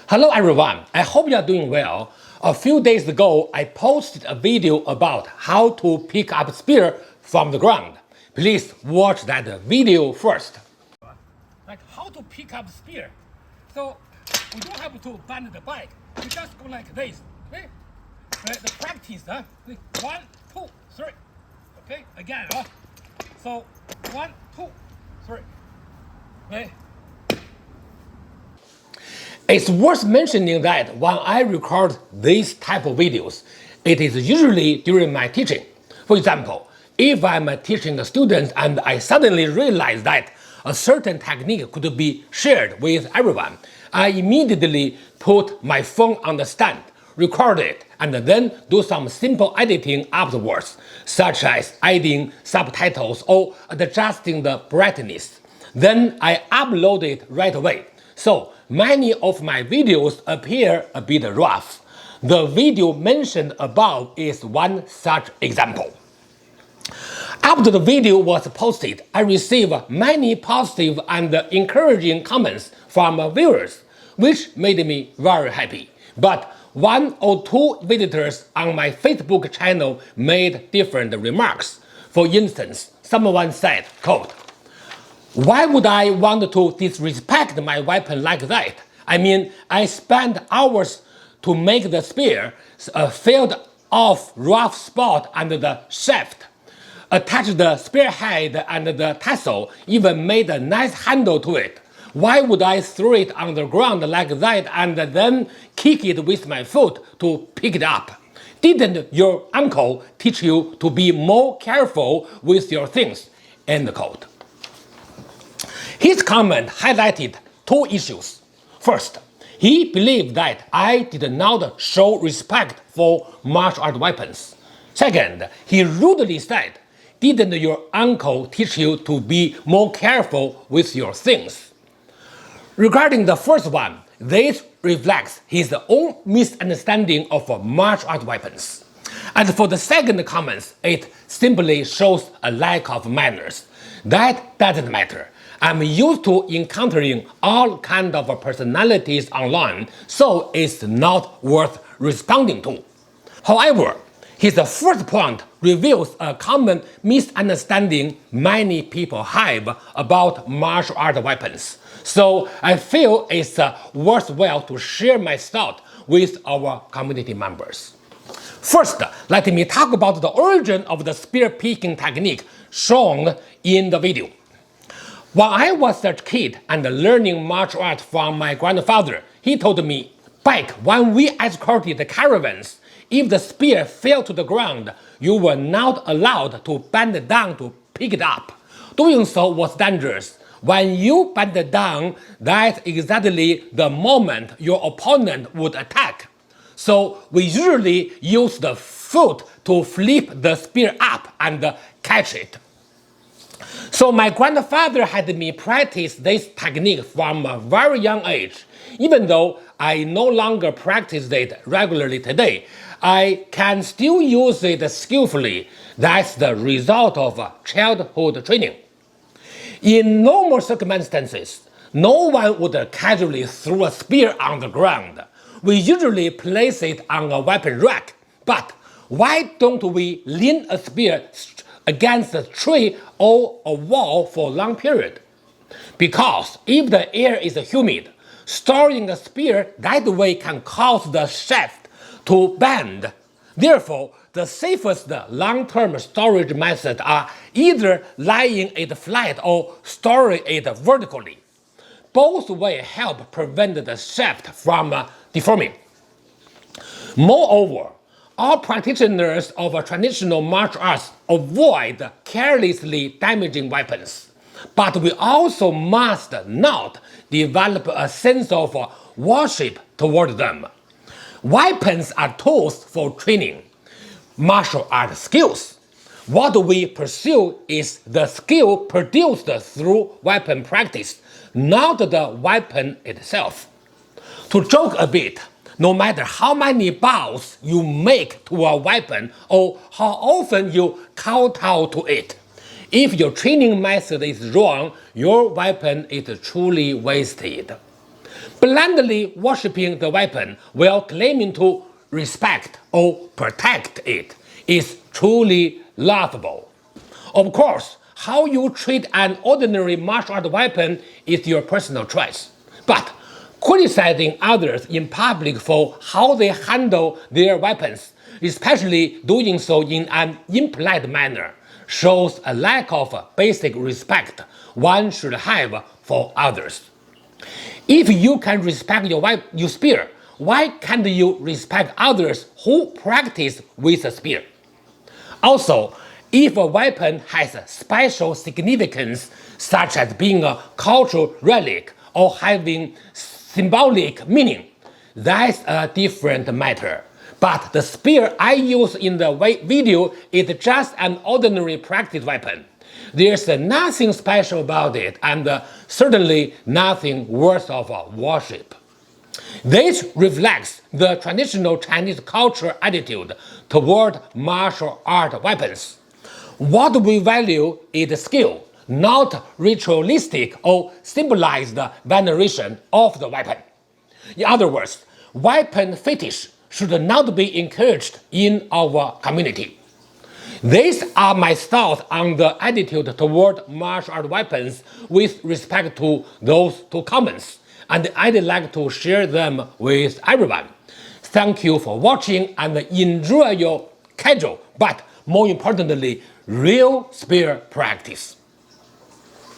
Hello everyone, I hope you are doing well. A few days ago, I posted a video about how to pick up spear from the ground. Please watch that video first. Like how to pick up spear. So we don't have to bend the bike. We just go like this. Okay? The practice, 1, 2, 3. Okay, again. So 1, 2, 3. Okay. It's worth mentioning that when I record these type of videos, it is usually during my teaching. For example, if I'm teaching a student and I suddenly realize that a certain technique could be shared with everyone, I immediately put my phone on the stand, record it, and then do some simple editing afterwards, such as adding subtitles or adjusting the brightness. Then I upload it right away. So many of my videos appear a bit rough. The video mentioned above is one such example. After the video was posted, I received many positive and encouraging comments from viewers, which made me very happy. But one or two visitors on my Facebook channel made different remarks. For instance, someone said, quote, "Why would I want to disrespect my weapon like that? I mean, I spent hours to make the spear, filled off rough spot under the shaft, attached the spearhead and the tassel, even made a nice handle to it. Why would I throw it on the ground like that and then kick it with my foot to pick it up? Didn't your uncle teach you to be more careful with your things?" End quote. His comment highlighted two issues. First, he believed that I did not show respect for martial art weapons. Second, he rudely said, "Didn't your uncle teach you to be more careful with your things?" Regarding the first one, this reflects his own misunderstanding of martial art weapons. As for the second comments, it simply shows a lack of manners. That doesn't matter. I'm used to encountering all kinds of personalities online, so it's not worth responding to. However, his first point reveals a common misunderstanding many people have about martial art weapons. So I feel it's worthwhile to share my thought with our community members. First, let me talk about the origin of the spear picking technique shown in the video. When I was a kid and learning martial art from my grandfather, he told me, back when we escorted the caravans, if the spear fell to the ground, you were not allowed to bend down to pick it up. Doing so was dangerous. When you bend down, that's exactly the moment your opponent would attack. So we usually use the foot to flip the spear up and catch it. So my grandfather had me practice this technique from a very young age. Even though I no longer practice it regularly today, I can still use it skillfully. That's the result of childhood training. In normal circumstances, no one would casually throw a spear on the ground. We usually place it on a weapon rack. But why don't we lean a spear against a tree or a wall for a long period? Because if the air is humid, storing a spear that way can cause the shaft to bend. Therefore, the safest long-term storage methods are either laying it flat or storing it vertically. Both ways help prevent the shaft from deforming. Moreover, all practitioners of traditional martial arts avoid carelessly damaging weapons. But we also must not develop a sense of worship toward them. Weapons are tools for training martial art skills. What we pursue is the skill produced through weapon practice, not the weapon itself. To joke a bit, no matter how many bows you make to a weapon or how often you kowtow to it, if your training method is wrong, your weapon is truly wasted. Blindly worshipping the weapon while claiming to respect or protect it is truly laughable. Of course, how you treat an ordinary martial art weapon is your personal choice. But criticizing others in public for how they handle their weapons, especially doing so in an impolite manner, shows a lack of basic respect one should have for others. If you can respect your spear, why can't you respect others who practice with a spear? Also, if a weapon has a special significance, such as being a cultural relic or having symbolic meaning, that's a different matter. But the spear I use in the video is just an ordinary practice weapon. There's nothing special about it and certainly nothing worth of worship. This reflects the traditional Chinese cultural attitude toward martial art weapons. What we value is skill, not ritualistic or symbolized veneration of the weapon. In other words, weapon fetish should not be encouraged in our community. These are my thoughts on the attitude toward martial art weapons with respect to those two comments, and I'd like to share them with everyone. Thank you for watching and enjoy your casual, but more importantly, real spear practice.